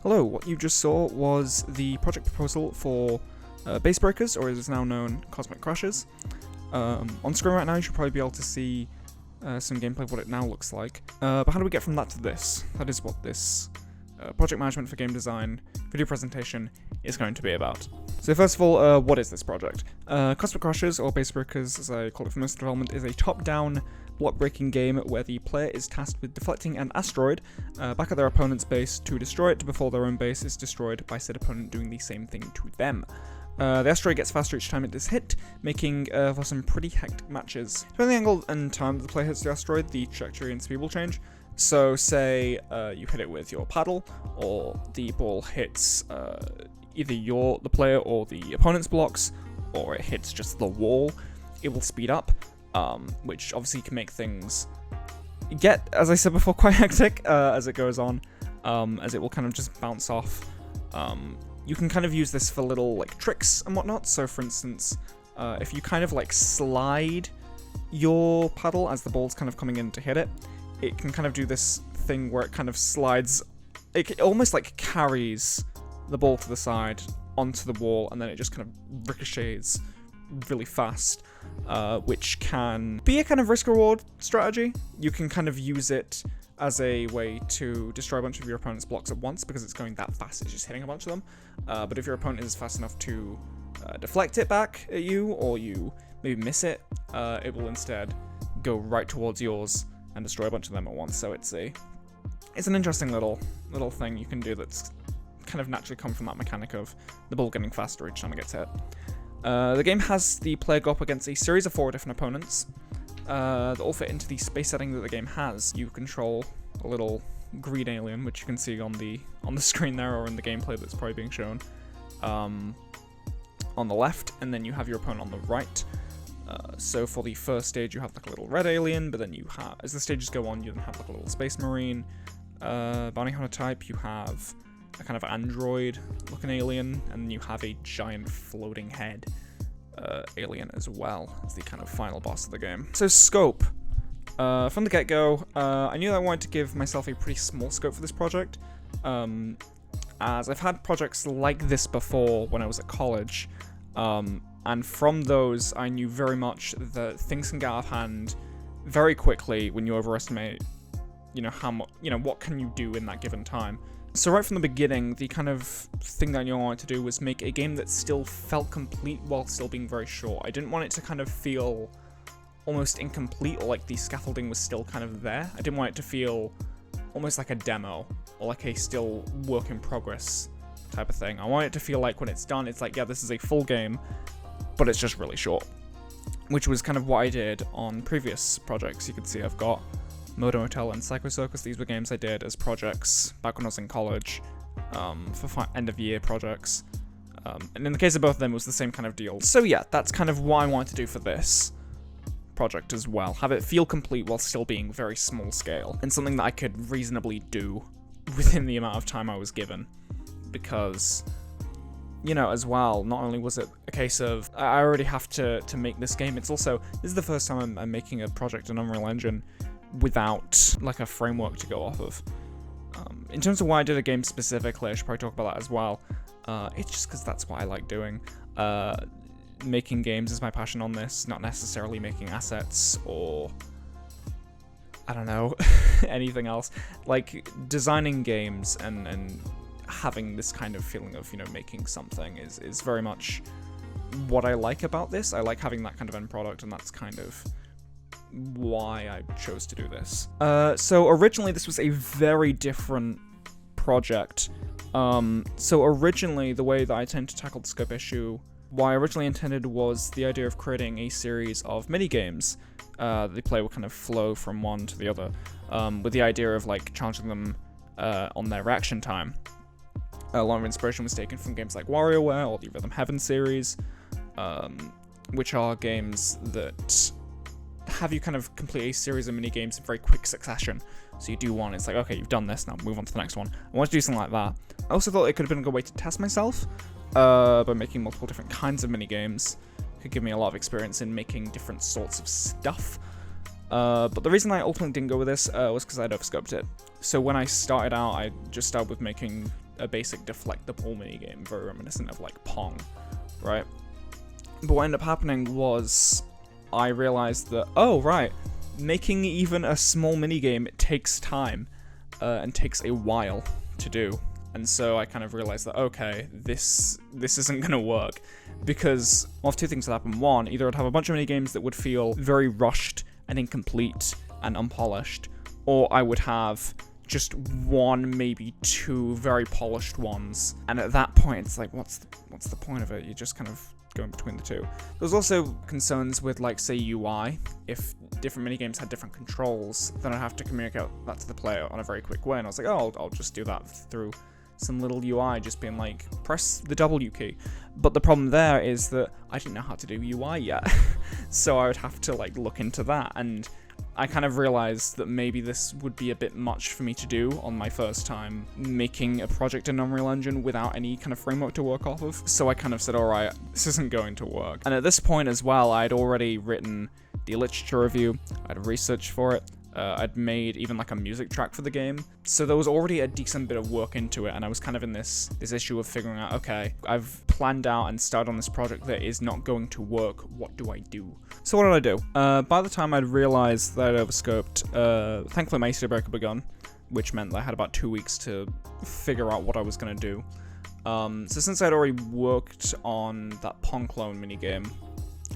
Hello, what you just saw was the project proposal for Base Breakers, or as it's now known, Cosmic Crashes. On screen right now you should probably be able to see some gameplay of what it now looks like. But how do we get from that to this? That is what this project management for game design video presentation is going to be about. So first of all, what is this project? Cosmic Crashes, or Base Breakers as I call it for most development, is a top-down block-breaking game where the player is tasked with deflecting an asteroid back at their opponent's base to destroy it before their own base is destroyed by said opponent doing the same thing to them. The asteroid gets faster each time it is hit, making for some pretty hectic matches. Depending on the angle and time that the player hits the asteroid, the trajectory and speed will change. So say you hit it with your paddle, or the ball hits either the player or the opponent's blocks, or it hits just the wall, it will speed up, which obviously can make things get, as I said before, quite hectic as it goes on, as it will kind of just bounce off. You can kind of use this for little like tricks and whatnot. So for instance, if you kind of like slide your paddle as the ball's kind of coming in to hit it, it can kind of do this thing where it kind of slides, it almost like carries the ball to the side onto the wall, and then it just kind of ricochets really fast, which can be a kind of risk-reward strategy. You can kind of use it as a way to destroy a bunch of your opponent's blocks at once, because it's going that fast, it's just hitting a bunch of them. But if your opponent is fast enough to deflect it back at you, or you maybe miss it, it will instead go right towards yours and destroy a bunch of them at once. So it's an interesting little thing you can do that's kind of naturally come from that mechanic of the ball getting faster each time it gets hit. The game has the player go up against a series of 4 different opponents that all fit into the space setting that the game has. You control a little green alien, which you can see on the screen there, or in the gameplay that's probably being shown, on the left, and then you have your opponent on the right. So for the first stage you have like a little red alien, but then you have, as the stages go on, you then have like a little space marine, bounty hunter type, you have a kind of android looking alien, and then you have a giant floating head alien as well as the kind of final boss of the game. So scope. From the get-go, I knew that I wanted to give myself a pretty small scope for this project, as I've had projects like this before when I was at college, and from those I knew very much that things can get out of hand very quickly when you overestimate, what can you do in that given time. So right from the beginning, the kind of thing that I knew I wanted to do was make a game that still felt complete while still being very short. I didn't want it to kind of feel almost incomplete, or like the scaffolding was still kind of there. I didn't want it to feel almost like a demo, or like a still work in progress type of thing. I want it to feel like when it's done, it's like, yeah, this is a full game, but it's just really short. Which was kind of what I did on previous projects. You can see I've got Moto Motel and Psycho Circus. These were games I did as projects back when I was in college, for end-of-year projects. And in the case of both of them, it was the same kind of deal. So yeah, that's kind of what I wanted to do for this project as well. Have it feel complete while still being very small scale, and something that I could reasonably do within the amount of time I was given. Because, as well, not only was it a case of I already have to make this game, it's also, this is the first time I'm making a project in Unreal Engine without like a framework to go off of. In terms of why I did a game specifically, I should probably talk about that as well. It's just because that's what I like doing. Making games is my passion on this, not necessarily making assets or, I don't know, anything else. Like, designing games and having this kind of feeling of, making something is very much what I like about this. I like having that kind of end product, and that's kind of why I chose to do this. So originally this was a very different project. So originally the way that I tend to tackle the scope issue, what I originally intended was the idea of creating a series of mini-games. The player will kind of flow from one to the other, with the idea of like challenging them on their reaction time. A lot of inspiration was taken from games like WarioWare or the Rhythm Heaven series, which are games that have you kind of complete a series of mini-games in very quick succession. So you do one, it's like, okay, you've done this, now move on to the next one. I wanted to do something like that. I also thought it could have been a good way to test myself by making multiple different kinds of mini-games. It could give me a lot of experience in making different sorts of stuff. But the reason I ultimately didn't go with this was because I'd overscoped it. So when I started out, I just started with making a basic deflect the ball minigame, very reminiscent of like Pong, right? But what ended up happening was I realized that, oh right, making even a small minigame takes time and takes a while to do. And so I kind of realized that, okay, this isn't going to work, because one of two things would happen. One, either I'd have a bunch of minigames that would feel very rushed and incomplete and unpolished, or I would have just one, maybe two very polished ones. And at that point, it's like, what's the point of it? You're just kind of going between the two. There's also concerns with, like, say, UI. If different minigames had different controls, then I'd have to communicate that to the player on a very quick way. And I was like, oh, I'll just do that through some little UI, just being like, press the W key. But the problem there is that I didn't know how to do UI yet. So I would have to, like, look into that. And I kind of realized that maybe this would be a bit much for me to do on my first time making a project in Unreal Engine without any kind of framework to work off of. So I kind of said, alright, this isn't going to work. And at this point as well, I'd already written the literature review, I'd researched for it, I'd made even like a music track for the game. So there was already a decent bit of work into it, and I was kind of in this issue of figuring out, okay, I've planned out and started on this project that is not going to work, what do I do? So what did I do? By the time I'd realized that I'd overscoped, thankfully my ACD break had begun, which meant that I had about 2 weeks to figure out what I was going to do. So since I'd already worked on that Pong clone minigame,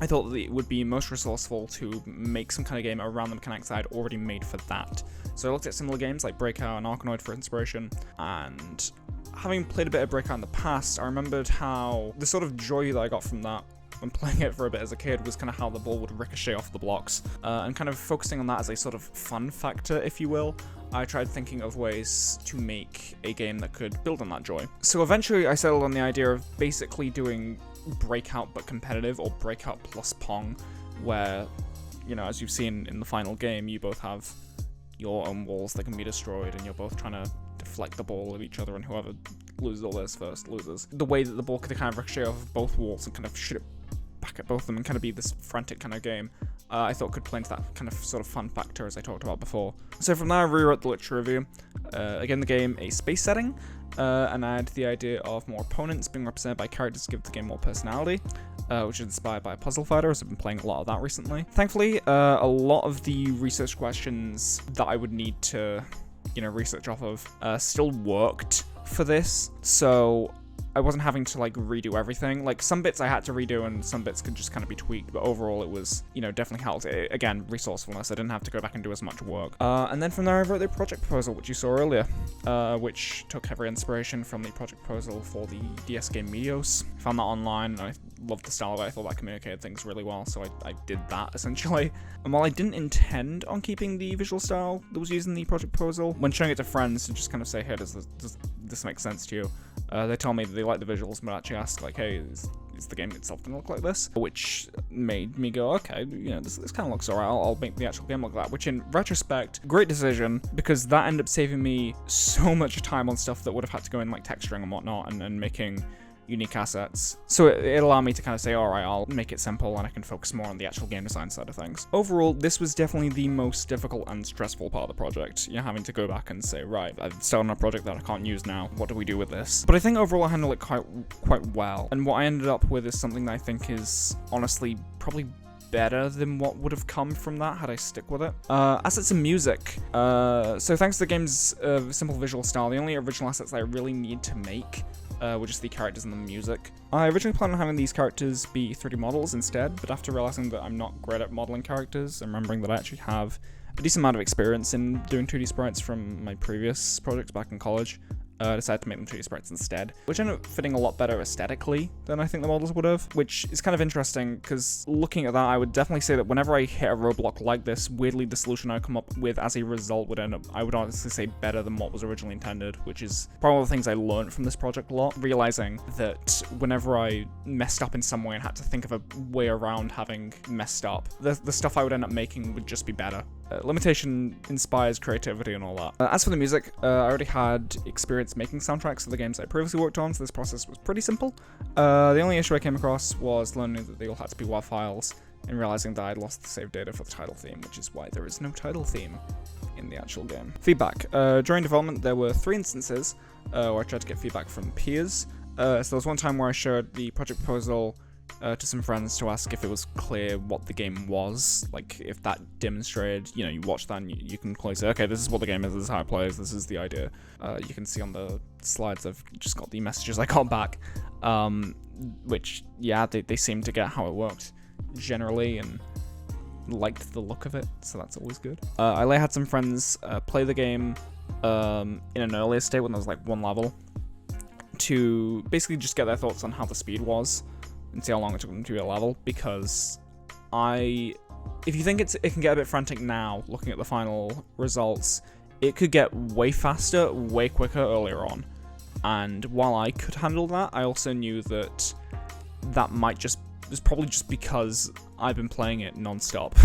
I thought that it would be most resourceful to make some kind of game around the mechanics I'd already made for that. So I looked at similar games like Breakout and Arkanoid for inspiration, and having played a bit of Breakout in the past, I remembered how the sort of joy that I got from that when playing it for a bit as a kid was kind of how the ball would ricochet off the blocks, and kind of focusing on that as a sort of fun factor, if you will. I tried thinking of ways to make a game that could build on that joy. So eventually I settled on the idea of basically doing Breakout but competitive, or Breakout plus Pong, where, you know, as you've seen in the final game, you both have your own walls that can be destroyed, and you're both trying to deflect the ball of each other, and whoever loses all theirs first loses. The way that the ball could kind of ricochet off of both walls and kind of shoot it back at both of them and kind of be this frantic kind of game, I thought could play into that kind of sort of fun factor as I talked about before. So from there I rewrote the literature review. Again, the game a space setting, and I had the idea of more opponents being represented by characters to give the game more personality, which is inspired by Puzzle Fighter, as I've been playing a lot of that recently. Thankfully, a lot of the research questions that I would need to, you know, research off of still worked for this, so I wasn't having to, like, redo everything. Like, some bits I had to redo and some bits could just kind of be tweaked, but overall it was, you know, definitely helped. Again, resourcefulness. I didn't have to go back and do as much work. And then from there I wrote the project proposal, which you saw earlier, which took heavy inspiration from the project proposal for the DS game Meteos. I found that online, and I loved the style of it. I thought that communicated things really well, so I did that, essentially. And while I didn't intend on keeping the visual style that was used in the project proposal, when showing it to friends to just kind of say, hey, does this make sense to you? They tell me that they like the visuals, but actually ask, like, hey, is the game itself gonna look like this? Which made me go, okay, you know, this kind of looks alright, I'll make the actual game look like that. Which, in retrospect, great decision, because that ended up saving me so much time on stuff that would have had to go in, like, texturing and whatnot, and making unique assets. So it allowed me to kind of say, alright, I'll make it simple and I can focus more on the actual game design side of things. Overall, this was definitely the most difficult and stressful part of the project, you know, having to go back and say, right, I've started on a project that I can't use now, what do we do with this? But I think overall I handled it quite well, and what I ended up with is something that I think is honestly probably better than what would have come from that had I stick with it. Assets and music. So thanks to the game's simple visual style, the only original assets that I really need to make were just the characters and the music. I originally planned on having these characters be 3D models instead, but after realizing that I'm not great at modeling characters, and remembering that I actually have a decent amount of experience in doing 2D sprites from my previous projects back in college, I decided to make them 2D sprites instead, which ended up fitting a lot better aesthetically than I think the models would have, which is kind of interesting, because looking at that, I would definitely say that whenever I hit a roadblock like this, weirdly the solution I come up with as a result would end up, I would honestly say, better than what was originally intended, which is probably one of the things I learned from this project a lot, realizing that whenever I messed up in some way and had to think of a way around having messed up, the stuff I would end up making would just be better. Limitation inspires creativity and all that. As for the music, I already had experience making soundtracks for the games I previously worked on, so this process was pretty simple. The only issue I came across was learning that they all had to be WAV files, and realizing that I'd lost the save data for the title theme, which is why there is no title theme in the actual game. Feedback. During development, there were 3 instances where I tried to get feedback from peers. So there was one time where I shared the project proposal to some friends to ask if it was clear what the game was, like if that demonstrated, you watch that and you can clearly say, okay, this is what the game is, this is how it plays, this is the idea. You can see on the slides I've just got the messages I got back, which, yeah, they seem to get how it worked generally and liked the look of it, so that's always good. I had some friends play the game in an earlier state when there was like 1 level to basically just get their thoughts on how the speed was and see how long it took them to beat a level, because if you think it can get a bit frantic now, looking at the final results, it could get way faster, way quicker earlier on. And while I could handle that, I also knew that was probably just because I've been playing it non-stop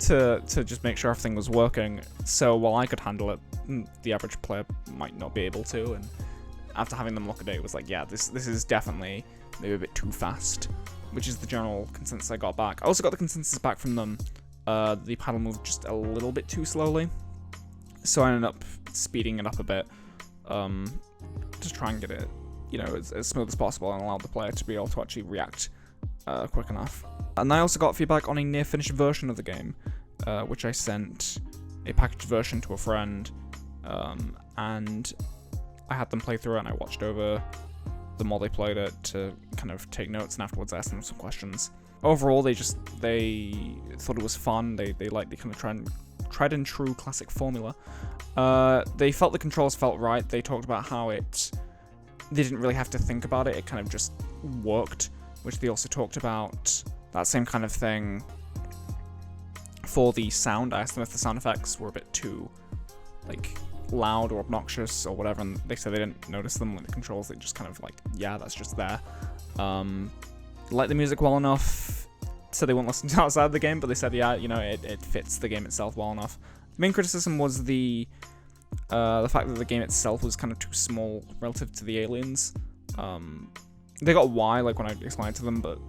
to just make sure everything was working. So while I could handle it, the average player might not be able to, and after having them look at it, it was like, yeah, this is definitely maybe a bit too fast, which is the general consensus I got back. I also got the consensus back from them, the paddle moved just a little bit too slowly, so I ended up speeding it up a bit, to try and get it, as smooth as possible and allow the player to be able to actually react quick enough. And I also got feedback on a near-finished version of the game, which I sent a packaged version to a friend, and I had them play through it and I watched over them while they played it to kind of take notes, and afterwards I asked them some questions. Overall, they thought it was fun. They liked the kind of tried and true classic formula. They felt the controls felt right. They talked about how they didn't really have to think about it. It kind of just worked, which they also talked about that same kind of thing for the sound. I asked them if the sound effects were a bit too, loud or obnoxious or whatever, and they said they didn't notice them with the controls. They just kind of yeah, that's just there. Like the music well enough so they won't listen to outside the game, but they said, yeah, it fits the game itself well enough. The main criticism was the fact that the game itself was kind of too small relative to the aliens. They got why, when I explained it to them, but,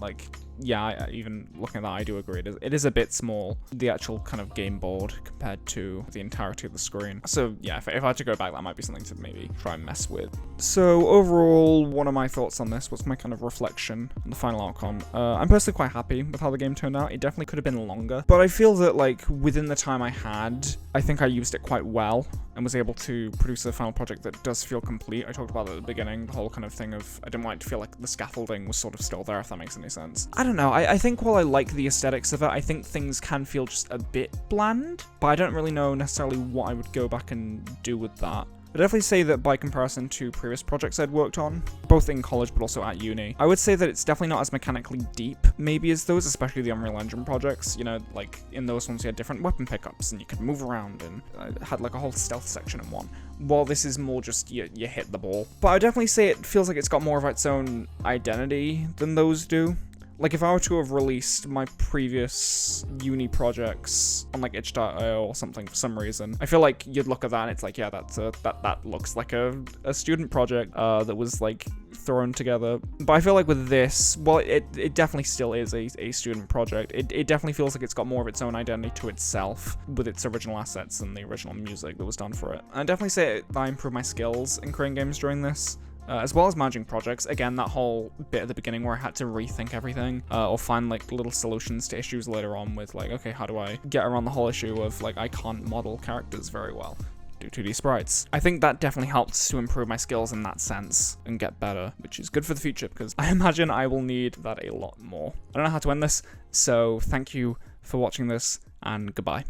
yeah, even looking at that, I do agree. It is a bit small, the actual kind of game board, compared to the entirety of the screen. So, yeah, if I had to go back, that might be something to maybe try and mess with. So, overall, one of my thoughts on this was my kind of reflection on the final outcome. I'm personally quite happy with how the game turned out. It definitely could have been longer, but I feel that, within the time I had, I think I used it quite well and was able to produce a final project that does feel complete. I talked about it at the beginning, the whole kind of thing of I didn't want it to feel like the scaffolding was sort of still there, if that makes any sense. I don't know, I think while I like the aesthetics of it, I think things can feel just a bit bland, but I don't really know necessarily what I would go back and do with that. I'd definitely say that by comparison to previous projects I'd worked on, both in college but also at uni, I would say that it's definitely not as mechanically deep maybe as those, especially the Unreal Engine projects. In those ones you had different weapon pickups and you could move around and had a whole stealth section in one. While this is more just you hit the ball. But I'd definitely say it feels like it's got more of its own identity than those do. If I were to have released my previous uni projects on itch.io or something for some reason, I feel like you'd look at that and it's yeah, that looks like a student project that was thrown together. But I feel like with this, well, it definitely still is a student project. It definitely feels like it's got more of its own identity to itself with its original assets and the original music that was done for it. I'd definitely say that I improved my skills in creating games during this. As well as managing projects. Again, that whole bit at the beginning where I had to rethink everything, or find little solutions to issues later on with okay, how do I get around the whole issue of I can't model characters very well, do 2D sprites. I think that definitely helps to improve my skills in that sense and get better, which is good for the future because I imagine I will need that a lot more. I don't know how to end this, so thank you for watching this and goodbye.